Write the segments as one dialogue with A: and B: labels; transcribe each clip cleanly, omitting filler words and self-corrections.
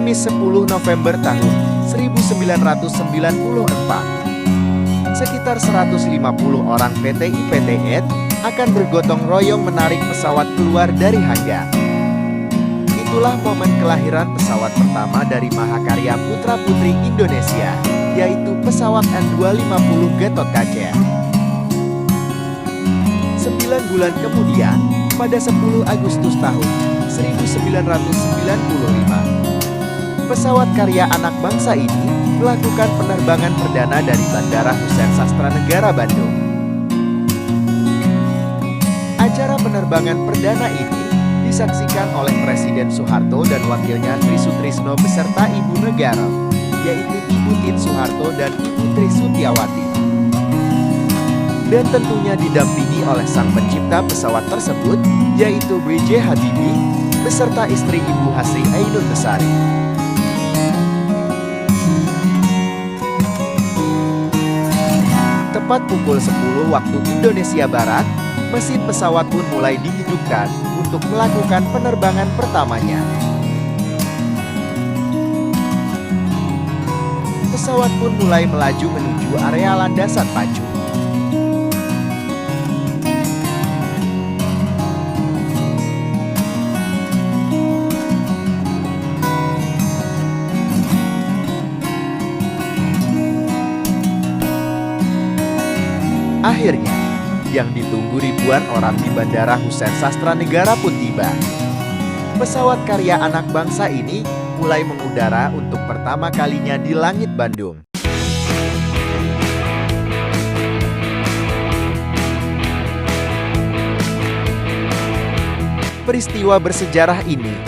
A: Kamis 10 November tahun 1994. Sekitar 150 orang PT IPTN akan bergotong royong menarik pesawat keluar dari hanggar. Itulah momen kelahiran pesawat pertama dari Mahakarya Putra Putri Indonesia, yaitu pesawat N250 Gatot-Kaca. 9 bulan kemudian, pada 10 Agustus tahun 1995, pesawat karya anak bangsa ini melakukan penerbangan perdana dari Bandara Husein Sastranegara Bandung. Acara penerbangan perdana ini disaksikan oleh Presiden Soeharto dan wakilnya Tri Sutrisno beserta Ibu Negara, yaitu Ibu Tien Soeharto dan Ibu Tri Sutiawati. Dan tentunya didampingi oleh sang pencipta pesawat tersebut, yaitu B.J. Habibie, beserta istri Ibu Hasri Ainun Besari. Tepat pukul 10 waktu Indonesia Barat, mesin pesawat pun mulai dihidupkan untuk melakukan penerbangan pertamanya. Pesawat pun mulai melaju menuju area landasan pacu. Akhirnya, yang ditunggu ribuan orang di Bandara Husein Sastranegara pun tiba. Pesawat karya anak bangsa ini mulai mengudara untuk pertama kalinya di langit Bandung. Peristiwa bersejarah ini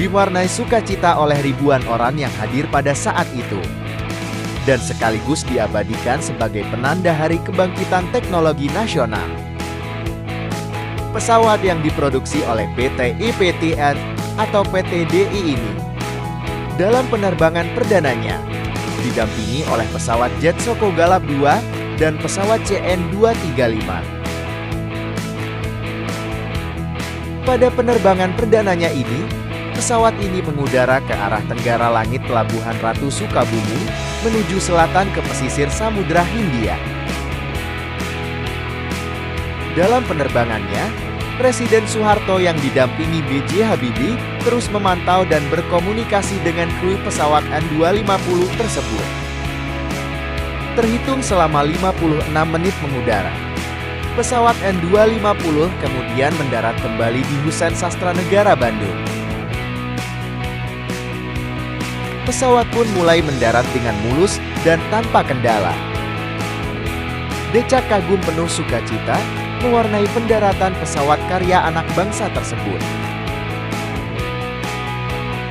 A: diwarnai sukacita oleh ribuan orang yang hadir pada saat itu, dan sekaligus diabadikan sebagai penanda Hari Kebangkitan Teknologi Nasional. Pesawat yang diproduksi oleh PT IPTN atau PT DI ini, dalam penerbangan perdananya, didampingi oleh pesawat jet Soko Galap II dan pesawat CN-235. Pada penerbangan perdananya ini, pesawat ini mengudara ke arah tenggara langit Pelabuhan Ratu Sukabumi menuju selatan ke pesisir Samudra Hindia. Dalam penerbangannya, Presiden Soeharto yang didampingi B.J. Habibie terus memantau dan berkomunikasi dengan kru pesawat N250 tersebut. Terhitung selama 56 menit mengudara, pesawat N250 kemudian mendarat kembali di Husein Sastranegara Bandung. Pesawat pun mulai mendarat dengan mulus dan tanpa kendala. Decak kagum penuh sukacita mewarnai pendaratan pesawat karya anak bangsa tersebut.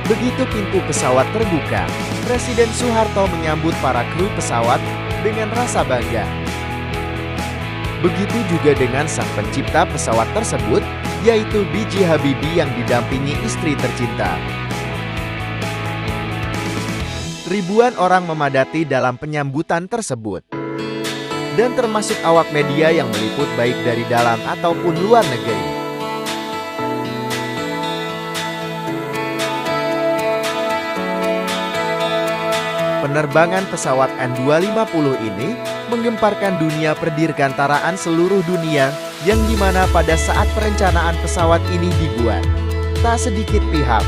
A: Begitu pintu pesawat terbuka, Presiden Soeharto menyambut para kru pesawat dengan rasa bangga. Begitu juga dengan sang pencipta pesawat tersebut, yaitu B.J. Habibie yang didampingi istri tercinta. Ribuan orang memadati dalam penyambutan tersebut, dan termasuk awak media yang meliput baik dari dalam ataupun luar negeri. Penerbangan pesawat N250 ini menggemparkan dunia perdirgantaraan seluruh dunia, yang dimana pada saat perencanaan pesawat ini dibuat, tak sedikit pihak,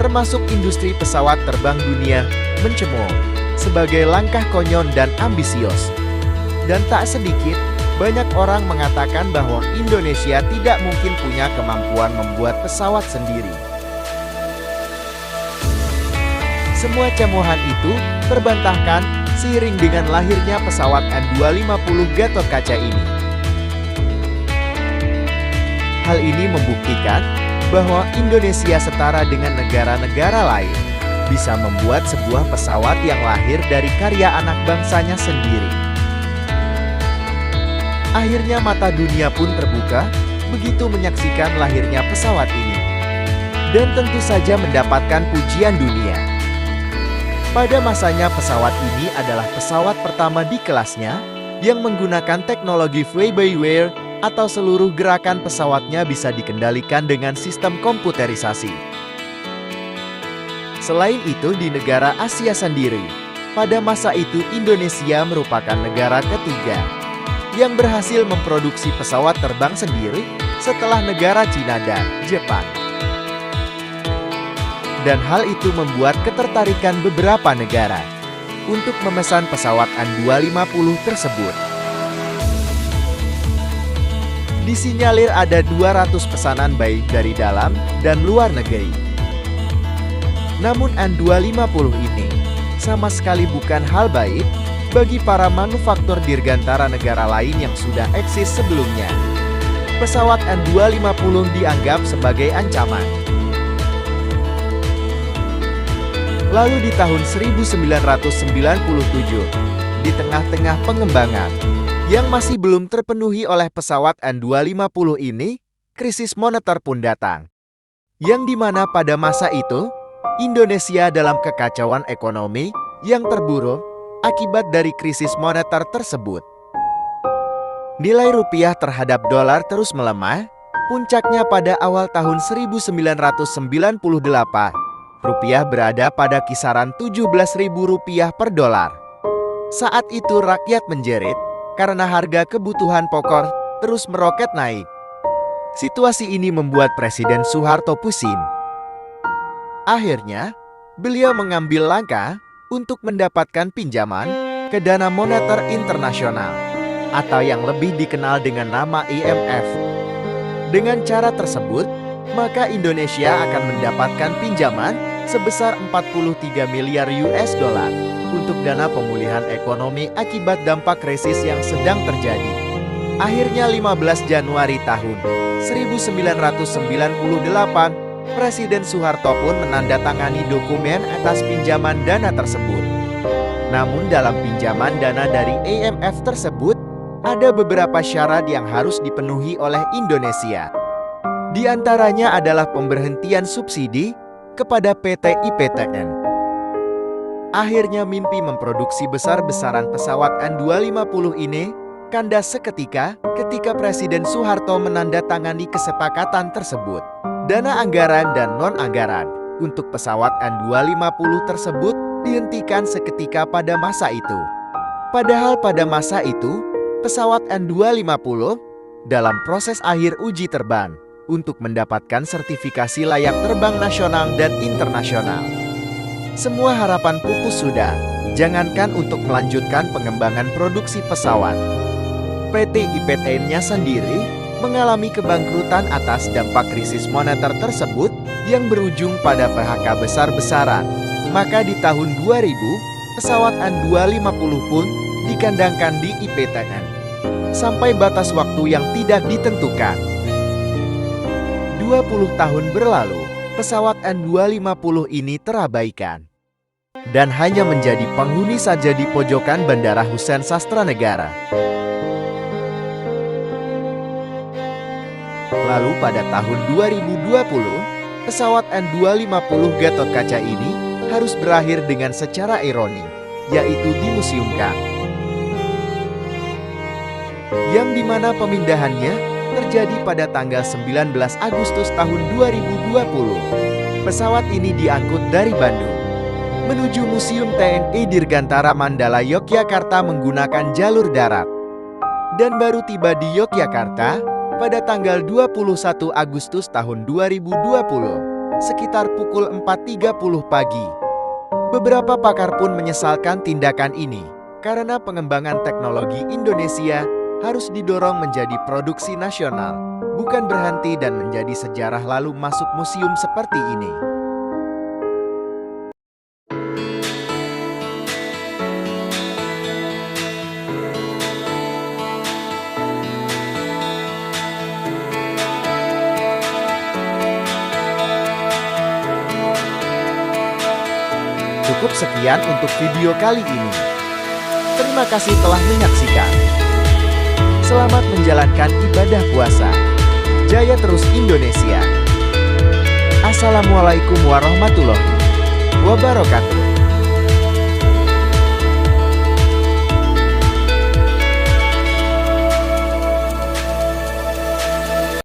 A: termasuk industri pesawat terbang dunia, mencemooh sebagai langkah konyol dan ambisius. Dan tak sedikit, banyak orang mengatakan bahwa Indonesia tidak mungkin punya kemampuan membuat pesawat sendiri. Semua cemoohan itu terbantahkan seiring dengan lahirnya pesawat N250 Gatot-Kaca ini. Hal ini membuktikan bahwa Indonesia setara dengan negara-negara lain, bisa membuat sebuah pesawat yang lahir dari karya anak bangsanya sendiri. Akhirnya mata dunia pun terbuka begitu menyaksikan lahirnya pesawat ini, dan tentu saja mendapatkan pujian dunia. Pada masanya pesawat ini adalah pesawat pertama di kelasnya yang menggunakan teknologi fly-by-wire atau seluruh gerakan pesawatnya bisa dikendalikan dengan sistem komputerisasi. Selain itu di negara Asia sendiri, pada masa itu Indonesia merupakan negara ketiga yang berhasil memproduksi pesawat terbang sendiri setelah negara Cina dan Jepang. Dan hal itu membuat ketertarikan beberapa negara untuk memesan pesawat An-250 tersebut. Disinyalir ada 200 pesanan baik dari dalam dan luar negeri. Namun An-250 ini sama sekali bukan hal baik bagi para manufaktur dirgantara negara lain yang sudah eksis sebelumnya. Pesawat An-250 dianggap sebagai ancaman. Lalu di tahun 1997, di tengah-tengah pengembangan yang masih belum terpenuhi oleh pesawat An-250 ini, krisis moneter pun datang. Yang dimana pada masa itu, Indonesia dalam kekacauan ekonomi yang terburuk akibat dari krisis moneter tersebut. Nilai rupiah terhadap dolar terus melemah, puncaknya pada awal tahun 1998. Rupiah berada pada kisaran Rp17.000 per dolar. Saat itu rakyat menjerit karena harga kebutuhan pokok terus meroket naik. Situasi ini membuat Presiden Soeharto pusing. Akhirnya, beliau mengambil langkah untuk mendapatkan pinjaman ke Dana Moneter Internasional atau yang lebih dikenal dengan nama IMF. Dengan cara tersebut, maka Indonesia akan mendapatkan pinjaman sebesar 43 miliar US dollar untuk dana pemulihan ekonomi akibat dampak krisis yang sedang terjadi. Akhirnya 15 Januari tahun 1998, Presiden Soeharto pun menandatangani dokumen atas pinjaman dana tersebut. Namun dalam pinjaman dana dari IMF tersebut, ada beberapa syarat yang harus dipenuhi oleh Indonesia. Di antaranya adalah pemberhentian subsidi kepada PT IPTN. Akhirnya mimpi memproduksi besar-besaran pesawat An-250 ini kandas seketika ketika Presiden Soeharto menandatangani kesepakatan tersebut. Dana anggaran dan non-anggaran untuk pesawat An-250 tersebut dihentikan seketika pada masa itu. Padahal pada masa itu, pesawat An-250 dalam proses akhir uji terbang untuk mendapatkan sertifikasi layak terbang nasional dan internasional. Semua harapan pupus sudah, jangankan untuk melanjutkan pengembangan produksi pesawat. PT IPTN-nya sendiri mengalami kebangkrutan atas dampak krisis moneter tersebut yang berujung pada PHK besar-besaran. Maka di tahun 2000, pesawat An-250 pun dikandangkan di IPTN sampai batas waktu yang tidak ditentukan. 20 tahun berlalu, pesawat An-250 ini terabaikan dan hanya menjadi penghuni saja di pojokan Bandara Husein Sastranegara. Lalu pada tahun 2020, pesawat An-250 Gatotkaca ini harus berakhir dengan secara ironi, yaitu dimuseumkan. Yang dimana pemindahannya terjadi pada tanggal 19 Agustus tahun 2020. Pesawat ini diangkut dari Bandung menuju Museum TNI Dirgantara Mandala Yogyakarta menggunakan jalur darat dan baru tiba di Yogyakarta pada tanggal 21 Agustus tahun 2020 sekitar pukul 4.30 pagi. Beberapa pakar pun menyesalkan tindakan ini karena pengembangan teknologi Indonesia harus didorong menjadi produksi nasional, bukan berhenti dan menjadi sejarah lalu masuk museum seperti ini. Cukup sekian untuk video kali ini. Terima kasih telah menyaksikan. Selamat menjalankan ibadah puasa. Jaya terus Indonesia. Assalamualaikum warahmatullahi wabarakatuh.